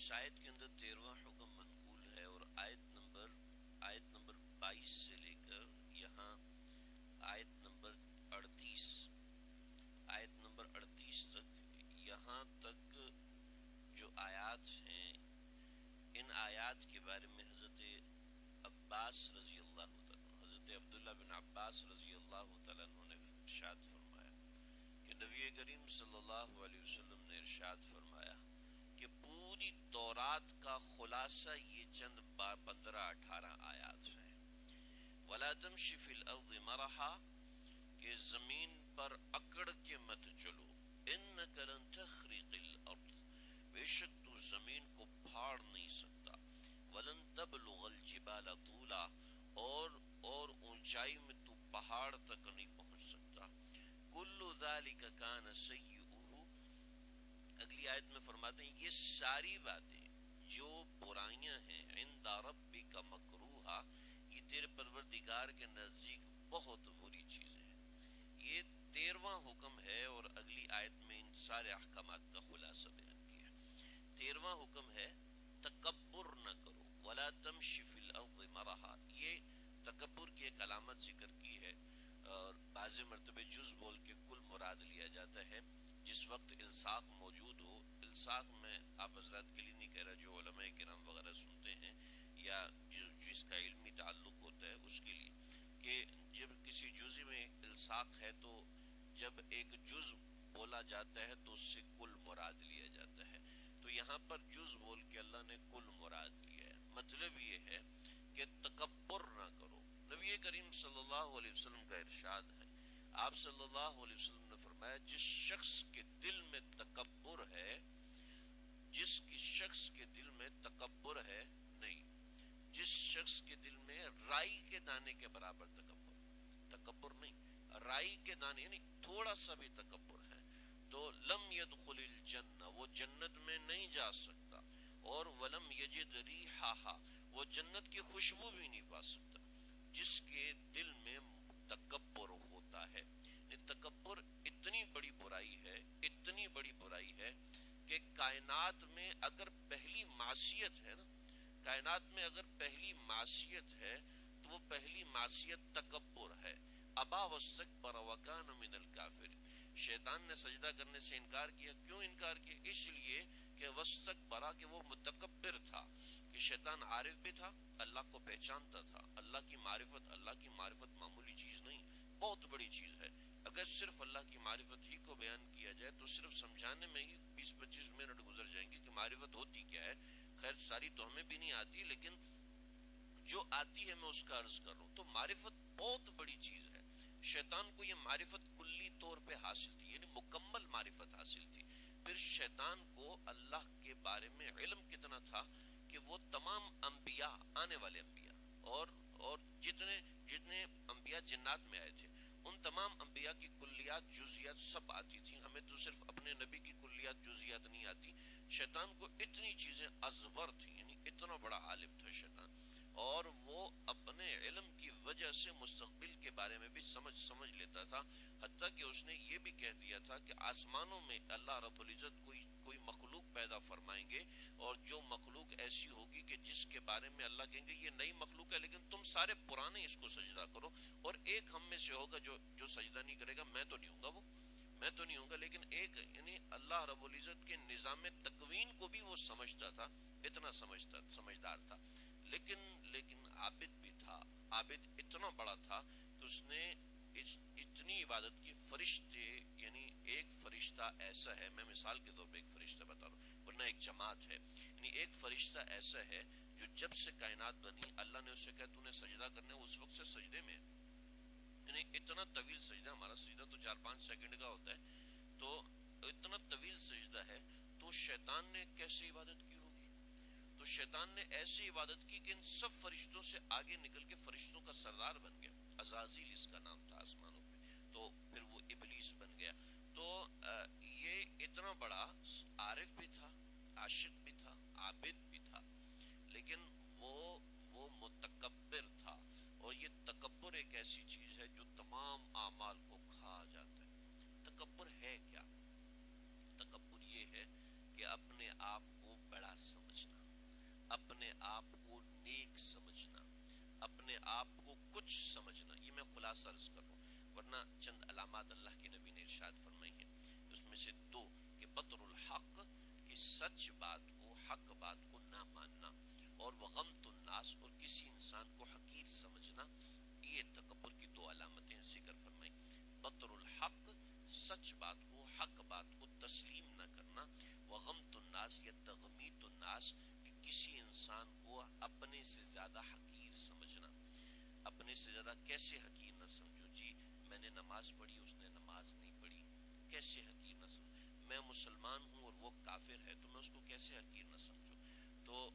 اس آیت کے اندر 13واں حکم منقول ہے، اور آیت نمبر 22 سے لے کر یہاں آیت نمبر 38 تک، یہاں تک جو آیات ہیں، ان آیات کے بارے میں حضرت عبداللہ بن عباس رضی اللہ تعالیٰ عنہ نے ارشاد فرمایا کہ نبی کریم صلی اللہ علیہ وسلم نے ارشاد فرمایا کہ پوری تورات کا خلاصہ یہ چند 15-18 آیات ہیں۔ وَلَا تَمْشِ فِي الْأَرْضِ مَرَحًا، کہ زمین پر اکڑ کے مت چلو، اِنَّكَ لَن تَخْرِقِ الْأَرْض، بے شک تو زمین کو پھاڑ نہیں سکتا، وَلَن تَبْلُغَ الْجِبَالَ طُولًا، اور اونچائی میں تو پہاڑ تک نہیں پہنچ سکتا۔ كُلُّ ذَلِكَ كَانَ سَيِّئُهُ، اگلی آیت میں فرماتے ہیں یہ ساری باتیں جو برائیاں ہیں، عند ربک مکروہا، یہ تیرے پروردگار کے نزدیک بہت بری چیزیں ہیں۔ یہ 13واں حکم ہے، اور اگلی آیت میں ان سارے احکامات کا خلاصہ بیان کیا۔ 13واں حکم ہے تکبر نہ کرو، ولا تمش فی الارض مرحا، یہ تکبر کی ایک علامت ذکر کی ہے، اور بعض مرتبہ جز بول کے کل مراد لیا جاتا ہے۔ جس وقت الصاق موجود ہو، الصاق میں آپ حضرات کے لیے نہیں کہہ رہا، جو علماء کرام وغیرہ سنتے ہیں یا جس کا علمی تعلق ہوتا ہے اس کے لیے، کہ جب کسی جزء میں الصاق ہے تو جب ایک جز بولا جاتا ہے تو اس سے کل مراد لیا جاتا ہے۔ تو یہاں پر جز بول کے اللہ نے کل مراد لیا ہے۔ مطلب یہ ہے کہ تکبر نہ کرو۔ نبی کریم صلی اللہ علیہ وسلم کا ارشاد ہے، آپ صلی اللہ علیہ وسلم نے فرمایا جس شخص کے دل میں تکبر ہے، جس شخص کے دل میں تکبر ہے، نہیں، جس شخص کے دل میں رائی کے دانے کے برابر تکبر نہیں، رائی کے دانے یعنی تھوڑا سا بھی تکبر ہے، تو لم يدخل الجنہ، وہ جنت میں نہیں جا سکتا، اور ولم یجد ریحہا، وہ جنت کی خوشبو بھی نہیں پا سکتا۔ جس کے دل میں تکبر ہوتا ہے، تکبر اتنی بڑی برائی ہے، اتنی بڑی برائی ہے کہ کائنات میں اگر پہلی معصیت ہے نا، کائنات میں اگر پہلی معصیت ہے تو وہ پہلی معصیت تکبر ہے۔ ابا واستکبر وکان من الکافرین، شیطان نے سجدہ کرنے سے انکار کیا۔ کیوں انکار کیا؟ اس لیے کہ واستکبر، کہ وہ متکبر تھا، کہ شیطان عارف بھی تھا، اللہ کو پہچانتا تھا۔ اللہ کی معرفت معمولی چیز نہیں، بہت بڑی چیز ہے۔ اگر صرف اللہ کی معرفت ہی کو بیان کیا جائے تو صرف سمجھانے میں ہی 20-25 منٹ گزر جائیں گے کہ معرفت ہوتی کیا ہے۔ خیر ساری تو ہمیں بھی نہیں آتی، لیکن جو آتی ہے میں اس کا عرض کر رہا ہوں۔ تو معرفت بہت بڑی چیز ہے۔ شیطان کو یہ معرفت کلی طور پہ حاصل تھی، یعنی مکمل معرفت حاصل تھی۔ پھر شیطان کو اللہ کے بارے میں علم کتنا تھا کہ وہ تمام انبیاء، آنے والے انبیاء اور جتنے انبیاء جنات میں آئے تھے، ان تمام انبیاء کی کلیات جزیات سب آتی تھیں۔ ہمیں تو صرف اپنے نبی کی کلیات جزیات نہیں آتی۔ شیطان کو اتنی چیزیں ازبر تھیں، یعنی اتنا بڑا عالم تھا شیطان، اور وہ اپنے علم کی وجہ سے مستقبل کے بارے میں بھی سمجھ لیتا تھا۔ حتیٰ کہ اس نے یہ بھی کہہ دیا تھا کہ آسمانوں میں اللہ رب العزت کوئی مخلوق پیدا فرمائیں گے، اور جو مخلوق ایسی ہوگی کہ جس کے بارے میں اللہ کہیں گے یہ نئی مخلوق ہے، لیکن تم سارے پرانے اس کو سجدہ کرو، اور ایک ہم میں سے ہوگا جو سجدہ نہیں کرے گا، میں تو نہیں ہوں گا، لیکن ایک، یعنی اللہ رب العزت کے نظام تکوین کو بھی وہ سمجھتا تھا، اتنا سمجھدار تھا۔ لیکن عابد بھی تھا، عابد اتنا بڑا تھا کہ اس نے اتنی عبادت کی۔ فرشتے، یعنی ایک فرشتہ ایسا ہے، میں مثال کے طور پہ ایک فرشتہ بتا رہا ہوں، ورنہ ایک جماعت ہے، یعنی ایک فرشتہ ایسا ہے جو جب سے کائنات بنی اللہ نے اس سے کہا تو نے سجدہ کرنا ہے، اس وقت سے سجدے میں ہے، یعنی اتنا طویل سجدہ، ہمارا سجدہ تو 4-5 سیکنڈ کا ہوتا ہے، تو اتنا طویل سجدہ ہے۔ تو شیطان نے کیسے عبادت کی ہوگی؟ تو شیطان نے ایسی عبادت کی کہ ان سب فرشتوں سے آگے نکل کے فرشتوں کا سردار بن گیا۔ عزازیل اس کا نام تھا آسمانوں پہ، تو پھر وہ ابلیس بن گیا۔ تو یہ اتنا بڑا عارف بھی تھا، عاشق بھی تھا، عابد بھی تھا، لیکن وہ متکبر تھا۔ اور یہ تکبر ایک ایسی چیز ہے جو تمام اعمال کو کھا جاتا ہے۔ تکبر ہے کیا؟ تکبر یہ ہے کہ اپنے آپ کو بڑا سمجھنا۔ کچھ سمجھنا. یہ میں خلاصہ عرض کر رہا ہوں، ورنہ چند علامات اللہ کے نبی نے ارشاد فرمائی ہیں. اس میں سے دو کہ بطر الحق، کہ سچ بات کو، حق بات کو نہ ماننا، اور وغمت الناس، اور کسی انسان کو حقیر سمجھنا. یہ تکبر کی دو علامتیں ذکر فرمائی. بطر الحق، سچ بات کو، حق بات کو تسلیم نہ کرنا. وغمت الناس یا تغمیت الناس، کہ کسی انسان کو اپنے سے زیادہ حقیر سمجھنا. اپنے سے زیادہ کیسے حقیر نہ سمجھو؟ جی میں نے نماز پڑھی، اس نے نماز نہیں پڑھی، کیسے حقیر نہ سمجھو؟ میں مسلمان ہوں اور وہ کافر ہے، تو میں اس کو کیسے حقیر نہ سمجھوں؟ تو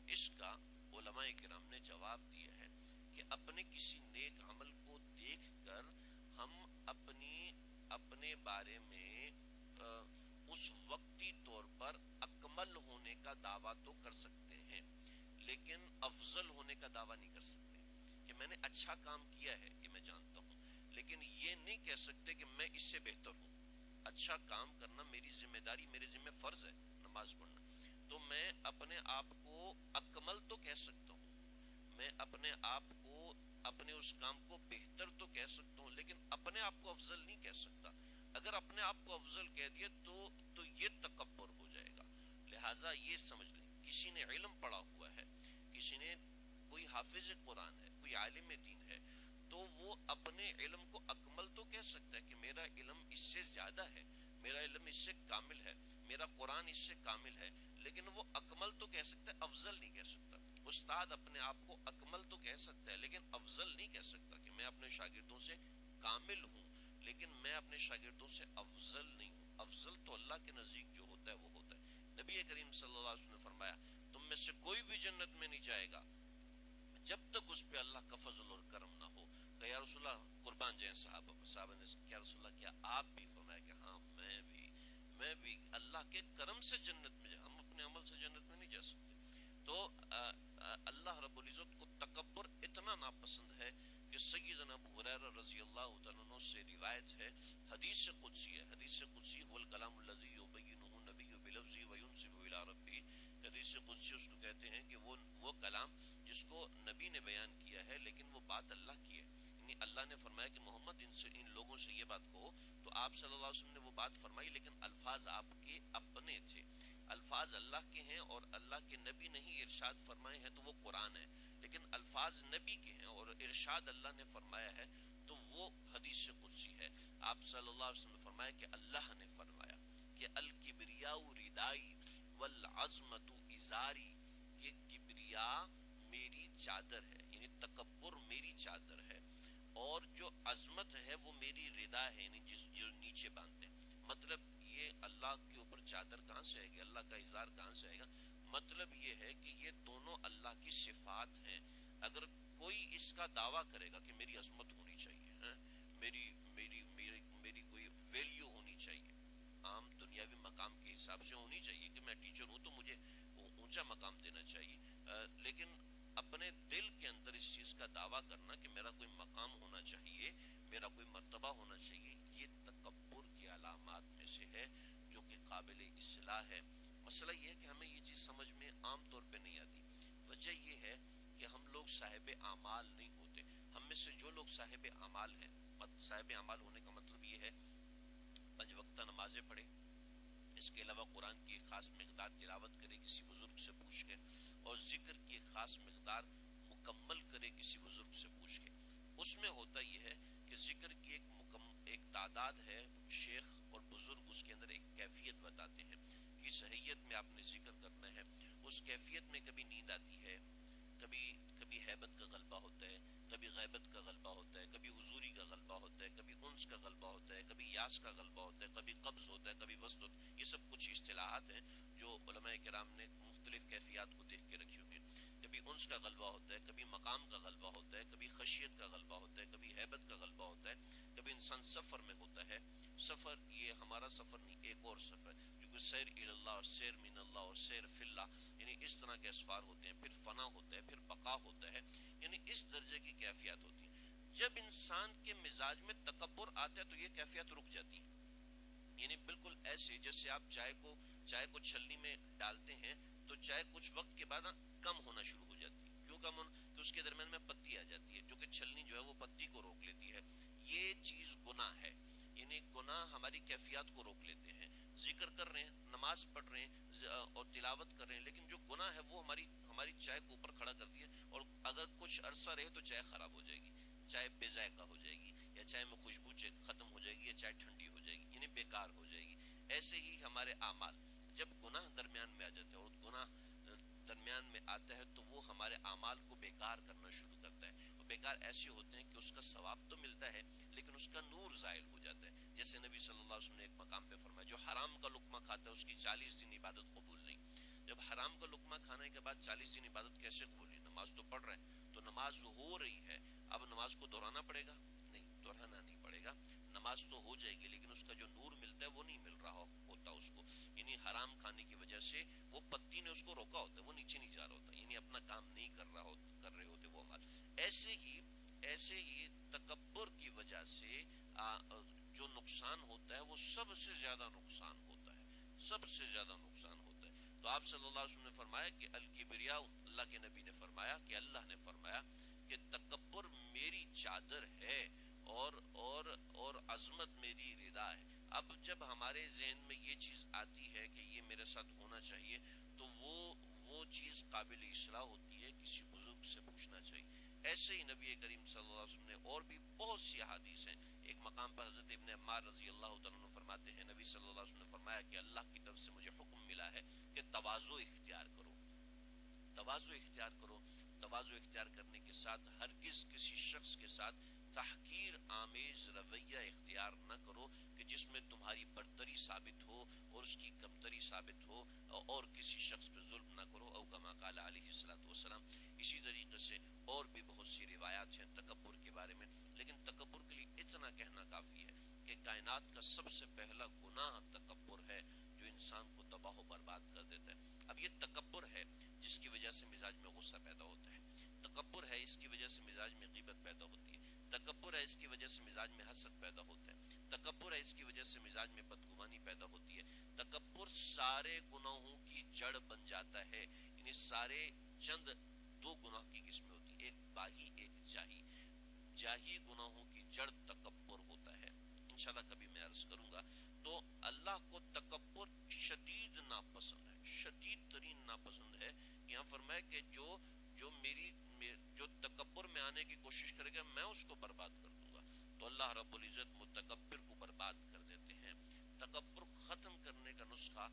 اس کا علماء کرام نے جواب دیا ہے کہ اپنے کسی نیک عمل کو دیکھ کر ہم اپنے بارے میں اس وقتی طور پر اکمل ہونے کا دعویٰ تو کر سکتے ہیں، لیکن افضل ہونے کا دعویٰ نہیں کر سکتے. کہ میں نے اچھا کام کیا ہے یہ میں جانتا ہوں، لیکن یہ نہیں کہہ سکتے کہ میں اس سے بہتر ہوں. اچھا کام کرنا میری ذمہ داری، میرے ذمہ فرض ہے نماز پڑھنا، تو میں اپنے آپ کو اکمل تو کہہ سکتا ہوں، میں اپنے آپ کو، اپنے اس کام کو بہتر تو کہہ سکتا ہوں، لیکن اپنے آپ کو افضل نہیں کہہ سکتا. اگر اپنے آپ کو افضل کہہ دیا تو یہ تکبر ہو جائے گا. لہٰذا یہ سمجھ لیں، کسی نے علم پڑھا ہوا ہے، کسی نے، کوئی حافظ قرآن ہے، کوئی عالم دین ہے، تو وہ اپنے علم کو اکمل تو کہہ سکتا ہے کہ میرا علم اس سے زیادہ ہے، میرا علم اس سے کامل ہے، میرا قرآن اس سے کامل ہے، لیکن وہ اکمل تو کہہ سکتا ہے، افضل نہیں کہہ سکتا. استاد اپنے آپ کو اکمل تو کہہ سکتا ہے، لیکن افضل نہیں کہہ سکتا کہ میں اپنے شاگردوں سے کامل ہوں، لیکن میں اپنے شاگردوں سے افضل نہیں ہوں. افضل تو اللہ کے نزدیک جو ہوتا ہے وہ ہوتا ہے. نبی کریم صلی اللہ علیہ وسلم نے فرمایا تم میں سے کوئی بھی جنت میں نہیں جائے گا جب تک اس پہ اللہ کا فضل اور کرم نہ ہو. کہ یا رسول اللہ قربان جائیں صحابہ نے کیا رسول اللہ کیا آپ بھی؟ فرمایا کہ ہاں میں بھی اللہ کے کرم سے جنت میں جائیں، ہم اپنے عمل سے جنت میں نہیں جا سکتے. تو اللہ رب العزت کو تکبر اتنا ناپسند ہے کہ سیدنا ابو ہریرہ رضی اللہ تعالیٰ عنہ سے روایت ہے، حدیث قدسی ہے، حدیث قدسی هو الکلام الذی یبینہ النبی بلفظہ وینسب الی ربہ. حدیث قدسی اس کو کہتے ہیں کہ وہ کلام جس کو نبی نے بیان کیا ہے، لیکن وہ بات اللہ کی ہے. یعنی اللہ نے فرمایا کہ محمد ان لوگوں سے یہ بات کہو، تو آپ صلی اللہ علیہ وسلم نے وہ بات فرمائی، لیکن الفاظ آپ کے اپنے تھے، الفاظ اللہ کے ہیں، اور اللہ کے نبی نے ہی ارشاد فرمائے ہیں تو وہ قرآن ہے. لیکن الفاظ نبی کے ہیں اور ارشاد اللہ نے فرمایا ہے تو وہ حدیث قدسی ہے. آپ صلی اللہ علیہ وسلم نے فرمایا کہ اللہ نے فرمایا کہ الکبریاء ردائی والعظمت ازاری، کہ کبریا میری چادر ہے، یعنی تکبر میری چادر ہے، اور جو عظمت ہے وہ میری ردا ہے، یعنی جو نیچے باندھتے ہیں. مطلب یہ اللہ کے اوپر چادر کہاں سے آئے گی، اللہ کا اظہار کہاں سے آئے گا؟ مطلب یہ ہے کہ یہ دونوں اللہ کی صفات ہیں. اگر کوئی اس کا دعویٰ کرے گا کہ میری عظمت ہونی چاہیے، میری میری میری میری کوئی ویلیو ہونی چاہیے، عام دنیاوی مقام کے حساب سے ہونی چاہیے، کہ میں ٹیچر ہوں تو مجھے اونچا مقام دینا چاہیے، لیکن اپنے دل کے اندر اس چیز کا دعویٰ کرنا کہ میرا کوئی مقام ہونا چاہیے، میرا کوئی مرتبہ ہونا چاہیے، یہ تکبر کی علامات میں سے ہے جو کہ قابل اصلاح ہے. مسئلہ یہ ہے کہ ہمیں یہ چیز سمجھ میں عام طور پہ نہیں آتی. وجہ یہ ہے کہ ہم لوگ صاحب اعمال نہیں ہوتے. ہم میں سے جو لوگ صاحب اعمال ہیں، صاحب اعمال ہونے کا مطلب یہ ہے پنج وقتہ نمازیں پڑھے، اس کے علاوہ قرآن کی ایک خاص مقدار تلاوت کرے کسی بزرگ سے پوچھ کے، اور ذکر کی ایک خاص مقدار مکمل کرے کسی بزرگ سے پوچھ کے. اس میں ہوتا یہ ہے کہ ذکر کی ایک تعداد ہے، شیخ اور بزرگ اس کے اندر ایک کیفیت بتاتے ہیں کہ اس حیت میں آپ نے ذکر کرنا ہے. اس کیفیت میں کبھی نیند آتی ہے، کبھی حیبت کا غلبہ ہوتا ہے، کبھی غیبت کا غلبہ ہوتا ہے، کبھی حضوری کا غلبہ ہوتا ہے، کبھی انس کا غلبہ ہوتا ہے، کبھی یاس کا غلبہ ہوتا ہے، کبھی قبض ہوتا ہے، کبھی وسط ہوتا ہے. یہ سب کچھ اصطلاحات ہیں جو علماء کرام نے مختلف کیفیات کو دیکھ کے رکھی ہوئی ہیں. کبھی انس کا غلبہ ہوتا ہے، کبھی مقام کا غلبہ ہوتا ہے، کبھی خشیت کا غلبہ ہوتا ہے، کبھی حیبت کا غلبہ ہوتا ہے، کبھی انسان سفر میں ہوتا ہے. سفر یہ ہمارا سفر نہیں، ایک اور سفر جو کہ سیر اللہ اور سیر من اللہ اور سیر فی اللہ، یعنی اس طرح کے اسفار ہوتے ہیں. پھر فنا ہوتا ہے، پھر بقا ہوتا ہے، یعنی اس درجے کی کیفیات ہوتی ہیں. جب انسان کے مزاج میں تکبر آتا ہے تو یہ کیفیت رک جاتی ہے. یعنی بالکل ایسے جیسے آپ چائے کو چھلنی میں ڈالتے ہیں تو چائے کچھ وقت کے بعد کم ہونا شروع ہو جاتی ہے. کیوں کم ہونا؟ کہ اس کے درمیان میں پتی آ جاتی ہے جو کہ چھلنی جو ہے وہ پتی کو روک لیتی ہے. یہ چیز گناہ ہے. یعنی گناہ ہماری کیفیات کو روک لیتے ہیں. ذکر کر رہے ہیں، نماز پڑھ رہے ہیں اور تلاوت کر رہے ہیں، لیکن جو گناہ ہے وہ ہماری چائے کو اوپر کھڑا کر دیا، اور اگر کچھ عرصہ رہے تو چائے خراب ہو جائے گی، چائے بے ذائقہ ہو جائے گی، یا چائے میں خوشبو ختم ہو جائے گی، یا چائے ٹھنڈی ہو جائے گی، یعنی بیکار ہو جائے گی. ایسے ہی ہمارے اعمال، جب گناہ درمیان میں آ جاتے ہیں اور گناہ درمیان میں آتا ہے تو وہ ہمارے اعمال کو بیکار کرنا شروع کرتا ہے. اور بیکار ایسے ہوتے ہیں کہ اس کا ثواب تو ملتا ہے لیکن اس کا نور زائل ہو جاتا ہے. جیسے نبی صلی اللہ علیہ وسلم نے ایک مقام پہ فرمایا، جو حرام کا لقمہ کھاتا ہے اس کی 40 دن عبادت قبول نہیں. جب حرام کا لقمہ کھانے کے بعد 40 دن عبادت کیسے قبول ہے؟ نماز تو پڑھ رہے ہیں، تو نماز ہو رہی ہے، اب نماز کو دہرانا پڑے گا؟ نہیں، دہرانا نہیں پڑے گا. نماز تو ہو جائے گی لیکن اس کا جو نور ملتا ہے وہ نہیں مل رہا ہوتا اس کو. یعنی حرام کھانے کی وجہ سے وہ پتی نے اس کو روکا ہوتا ہے، وہ نیچے نہیں جا رہا ہوتا، یعنی اپنا کام نہیں کر رہے ہوتے وہ عمل. ایسے ہی تکبر کی وجہ سے جو نقصان ہوتا ہے وہ سب سے زیادہ نقصان ہوتا ہے، سب سے زیادہ نقصان ہوتا ہے. تو آپ صلی اللہ علیہ وسلم نے فرمایا کہ الکبریا، اللہ کے نبی نے فرمایا کہ اللہ نے فرمایا کہ تکبر میری چادر ہے اور عظمت میری ردا ہے. اب جب ہمارے ذہن میں یہ چیز آتی ہے کہ یہ میرے ساتھ ہونا چاہیے تو وہ چیز قابل اصلاح ہوتی ہے، کسی بزرگ سے پوچھنا چاہیے. ایسے ہی نبی کریم صلی اللہ علیہ وسلم نے اور بھی بہت سی احادیث ہیں. ایک مقام پر حضرت ابن عمار رضی اللہ تعالیٰ عنہ فرماتے ہیں، نبی صلی اللہ علیہ وسلم نے فرمایا کہ اللہ کی طرف سے مجھے حکم ملا ہے کہ تواضع اختیار کرو، تواضع اختیار کرو. تواضع اختیار کرنے کے ساتھ ہرگز کسی شخص کے ساتھ تحقیر آمیز رویہ اختیار نہ کرو کہ جس میں تمہاری برتری ثابت ہو اور اس کی کمتری ثابت ہو، اور کسی شخص پہ ظلم نہ کرو. او کما قال علیہ الصلوۃ والسلام. اسی طریقے سے اور بھی بہت سی روایات ہیں تکبر کے بارے میں، لیکن تکبر کے لیے اتنا کہنا کافی ہے کہ کائنات کا سب سے پہلا گناہ تکبر ہے جو انسان کو تباہ و برباد کر دیتا ہے. اب یہ تکبر ہے جس کی وجہ سے مزاج میں غصہ پیدا ہوتا ہے، تکبر ہے اس کی وجہ سے مزاج میں غیبت پیدا ہوتی ہے، تکبر ہے اس کی وجہ سے مزاج میں حسد پیدا ہوتا ہے، تکبر ہے اس کی وجہ سے مزاج میں بدگمانی پیدا ہوتی ہے. تکبر سارے گناہوں کی جڑ بن جاتا ہے. یعنی سارے چند دو گناہ کی قسمیں ہوتی ہیں، ایک باہی ایک جاہی. جاہی گناہوں کی جڑ تکبر ہوتا ہے، انشاءاللہ کبھی میں عرض کروں گا. تو اللہ کو تکبر شدید ناپسند ہے، شدید ترین ناپسند ہے. یہاں فرمایا کہ جو تکبر میں آنے کی کوشش کرے گا میں اس کو برباد کر دوں گا. تو اللہ رب العزت متکبر کو برباد کر دیتے ہیں. تکبر ختم کرنے کا نسخہ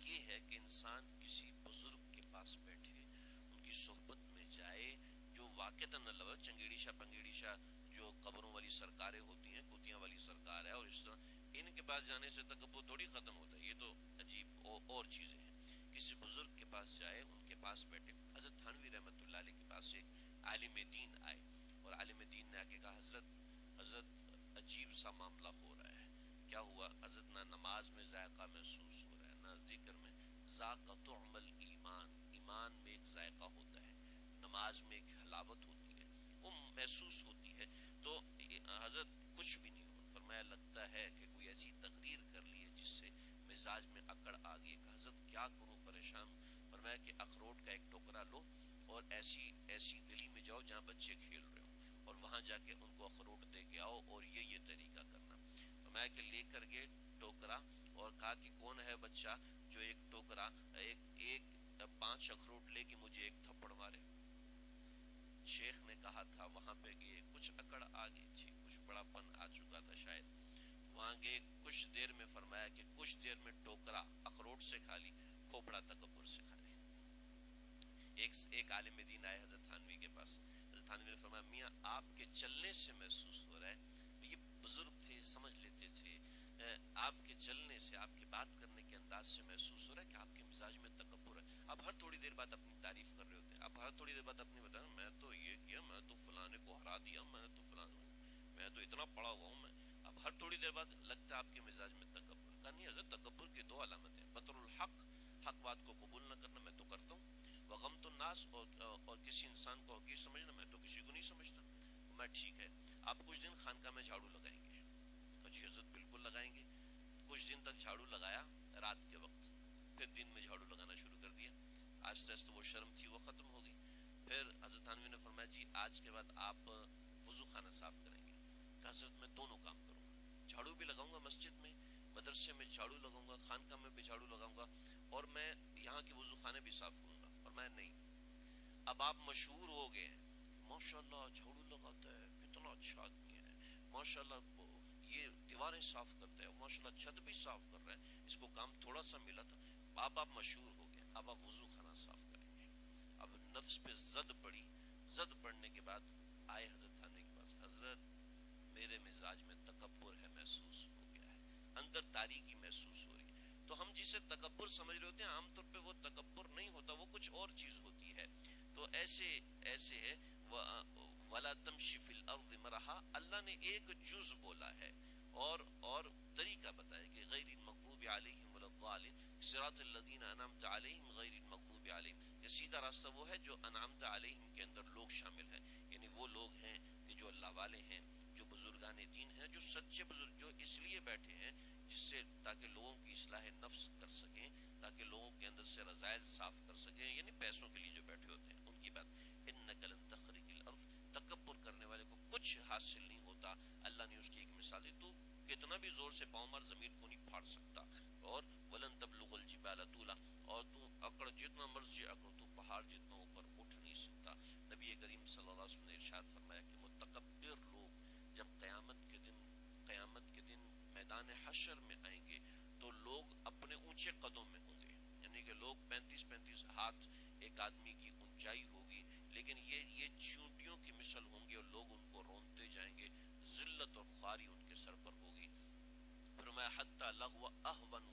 یہ ہے کہ انسان کسی بزرگ کے پاس بیٹھے، ان کی صحبت میں جائے، جو واقعتاً اللہ چنگیڑی شاہ پنگیڑی شاہ جو قبروں والی سرکاریں ہوتی ہیں، کوتیاں والی سرکار ہے، اور اس طرح ان کے پاس جانے سے تکبر تھوڑی ختم ہوتا ہے. یہ تو عجیب اور چیزیں ہیں. کسی بزرگ کے پاس جائے، ان کے پاس بیٹھے. حضرت تھانوی رحمۃ اللہ علیہ کے پاس ایک عالم دین آئے، اور عالم دین نے آ کے کہا حضرت عجیب سا معاملہ ہو رہا ہے. کیا ہوا؟ حضرت نہ نماز میں ذائقہ محسوس ہو رہا ہے، نہ ذکر میں. ذاقہ طعم الایمان، ایمان میں ایک ذائقہ ہوتا ہے، نماز میں ایک حلاوت ہوتی ہے، وہ محسوس ہوتی ہے. تو حضرت کچھ بھی نہیں ہوا. فرمایا لگتا ہے کہ کوئی ایسی تقریر کر لی ہے جس سے مزاج میں اکڑ آ گئی. کہ حضرت کیا کروں، پریشان. فرمایا کہ اخروٹ کا ایک ٹوکرا لو اور ایسی گلی میں جاؤ جہاں بچے کھیل رہے ہو، اور وہاں جا کے ان کو اخروٹ دے کے آؤ، اور یہ طریقہ کرنا. فرمایا کہ لے کر گئے ٹوکرا، اور کہا کہ کون ہے بچہ جو ایک ٹوکرا ایک 5 اخروٹ لے کے مجھے ایک تھپڑ مارے. شیخ نے کہا تھا وہاں پہ گئے، کچھ اکڑ آ گئی تھی، کچھ بڑا پن آ چکا تھا شاید. وہاں گئے کچھ دیر میں، فرمایا کہ کچھ دیر میں ٹوکرا اخروٹ سے کھا لی، کھوپڑا تکبر سے کھا لی. ایک عالم دین آئے حضرت تھانوی کے پاس. حضرت تھانوی نے فرمایا میاں آپ کے چلنے سے محسوس ہو رہا ہے، یہ بزرگ تھے سمجھ لیتے تھے، آپ کے چلنے سے، آپ کی بات کرنے کے انداز سے محسوس ہو رہا ہے کہ آپ کے مزاج میں تکبر ہے. اب ہر تھوڑی دیر بعد اپنی تعریف کر رہے ہوتے ہیں، اب ہر تھوڑی دیر بعد اپنی بتا میں تو یہ کیا، میں تو فلانے کو ہرا دیا، میں تو میں تو اتنا پڑا ہوا ہوں. میں اب ہر تھوڑی دیر بعد لگتا ہے آپ کے مزاج میں تکبر. کہا نہیں حضرت، تکبر کی 2 علامتیں، بطر الحق، حق بات کو قبول نہ کرنا، میں تو کرتا ہوں، وغمت الناس، اور کسی انسان کو حقیر سمجھنا، میں تو کسی کو نہیں سمجھتا. میں ٹھیک ہے، آپ کچھ دن خانقاہ میں جھاڑو لگائیں گے. کہا جی حضرت بالکل لگائیں گے. کچھ دن تک جھاڑو لگایا رات کے وقت، پھر دن میں جھاڑو لگانا شروع کر دیا. آہستہ آہستہ وہ شرم تھی وہ ختم ہو گئی. پھر حضرت تھانوی نے فرمایا جی نماز کے بعد آپ وضو خانہ صاف کریں گے؟ کہ حضرت میں دونوں کام کروں گا، جھاڑو بھی لگاؤں گا مسجد میں، مدرسے میں جھاڑو لگاؤں گا، خانقاہ میں بھی جھاڑو لگاؤں گا، اور میں یہاں کے وضو خانے بھی صاف کروں گا۔ اور میں نہیں، اب آپ مشہور ہو گئے ہیں، ماشاءاللہ جھاڑو لگاتا ہے، کتنا اچھا آدمی ہے، ماشاءاللہ یہ دیواریں صاف کرتا ہے، ماشاءاللہ چھت بھی صاف کر رہا ہے، اس کو کام تھوڑا سا ملا تھا۔ اب آپ مشہور ہو گئے، اب آپ وضو خانہ صاف کریں گے۔ اب نفس پہ زد پڑی، زد پڑنے کے بعد آئے حضرت تھانے کے پاس، حضرت میرے مزاج میں تکبر ہے، محسوس ہو گیا ہے، اندر تاریکی محسوس ہو رہی ہے۔ تو ہم جسے تکبر سمجھ رہے ہوتے ہیں، عام طور پہ وہ تکبر نہیں ہوتا، وہ کچھ اور چیز ہوتی ہے۔ تو ایسے ہے وَلَا تَمْشِ فِي الْأَرْضِ مَرَحًا، اللہ نے ایک جز بولا ہے اور طریقہ بتایا کہ غیر المغضوب علیہم ولا الضالین، صراط الذین انعمت علیہم غیر المغضوب علیہم، یہ سیدھا راستہ وہ ہے جو انعمت علیہم کے اندر لوگ شامل ہیں، یعنی وہ لوگ ہیں کہ جو اللہ والے ہیں، جو بزرگان دین ہیں، جو سچے بزرگ، جو اس لیے بیٹھے ہیں جس سے تاکہ لوگوں کی اصلاح نفس کر سکیں، تاکہ لوگوں کے اندر سے رذائل صاف کر سکیں، یعنی پیسوں کے لیے جو بیٹھے ہوتے ہیں ان کی بات۔ انک لن تخرق الارض، تکبر کرنے والے کو کچھ حاصل نہیں ہوتا۔ اللہ نے اس کی ایک مثال دی، تو کتنا بھی زور سے پاؤں مار زمین کو نہیں پھاڑ سکتا، اور ولن تبلغ الجبال طولا، اور تو اکڑ جتنا مرضی اکڑ، تو پہاڑ جتنا اوپر اٹھ نہیں سکتا۔ نبی کریم صلی اللہ علیہ وسلم نے ارشاد فرمایا کہ متکبر لوگ جب قیامت کے دن میدان حشر میں آئیں گے تو لوگ اپنے اونچے قدوں میں ہوں گے، یعنی کہ لوگ 35 ہاتھ ایک آدمی کی اونچائی ہوگی، لیکن یہ چونٹیوں کی مثل ہوں گے، اور لوگ ان کو رونتے جائیں گے، ذلت اور خواری ان کے سر پر ہوگی۔ فرمایا حتی لغو اہون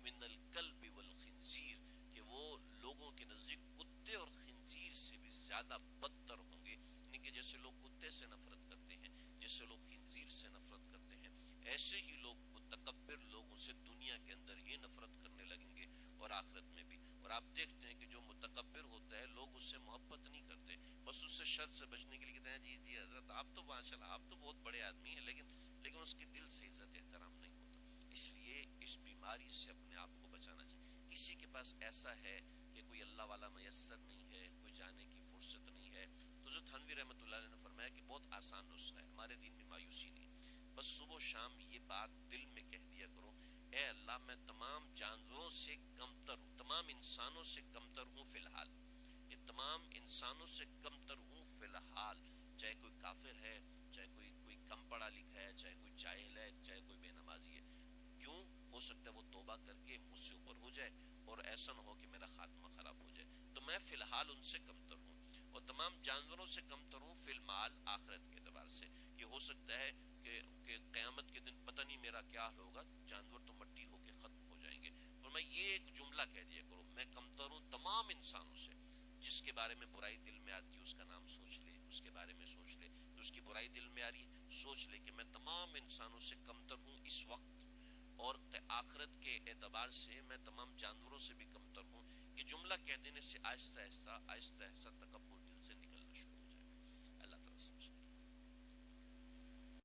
من الکلب والخنزیر، کہ وہ لوگوں کے نزدیک کتے اور خنزیر سے بھی زیادہ بدتر ہوں گے، یعنی کہ جیسے لوگ کتے سے نفرت کرتے ہیں، جیسے لوگ خنزیر سے نفرت کرتے ہیں، ایسے ہی لوگ متکبر لوگوں سے دنیا کے اندر ہی نفرت کرنے لگیں گے اور آخرت میں بھی۔ اور آپ دیکھتے ہیں کہ جو متکبر ہوتا ہے لوگ اس سے محبت نہیں کرتے، بس اس سے شر سے بچنے کے لیے کہتے ہیں جی حضرت آپ تو ماشاءاللہ آپ تو بہت بڑے آدمی ہیں، لیکن اس کے دل سے عزت احترام نہیں ہوتا۔ اس لیے اس بیماری سے اپنے آپ کو بچانا چاہیے۔ کسی کے پاس ایسا ہے کہ کوئی اللہ والا میسر نہیں ہے، کوئی جانے کی فرصت نہیں ہے، تو حضرت تھانوی رحمۃ اللہ علیہ نے فرمایا کہ بہت آسان نسخہ ہے، ہمارے دین میں مایوسی نہیں، بس صبح و شام یہ بات دل میں کہہ دیا کرو، اے اللہ میں تمام جانوروں سے کمتر ہوں، تمام انسانوں سے کمتر ہوں فی الحال، یہ تمام انسانوں سے کمتر ہوں فی الحال، چاہے کوئی کافر ہے، چاہے کوئی کم پڑھا لکھا ہے، چاہے کوئی جاہل ہے، چاہے کوئی بے نمازی ہے۔ کیوں؟ ہو سکتا ہے وہ توبہ کر کے مجھ سے اوپر ہو جائے، اور ایسا نہ ہو کہ میرا خاتمہ خراب ہو جائے، تو میں فی الحال ان سے کمتر ہوں، اور تمام جانوروں سے کمتر ہوں فی المال، آخرت کے اعتبار سے، کہ ہو سکتا ہے کہ قیامت کے دن پتہ نہیں میرا کیا حال ہوگا، جانور تو مٹی ہو کے ختم ہو جائیں گے۔ اور میں یہ ایک جملہ کہہ دیا کرو، میں کمتر ہوں تمام انسانوں سے، جس کے بارے میں برائی دل میں آتی ہے اس کا نام سوچ لے، اس کے بارے میں سوچ لے، اس کی برائی دل میں آ رہی ہے سوچ لے کہ میں تمام انسانوں سے کمتر ہوں اس وقت، اور آخرت کے اعتبار سے میں تمام جانوروں سے بھی کمتر ہوں۔ یہ جملہ کہہ دینے سے آہستہ آہستہ تکبر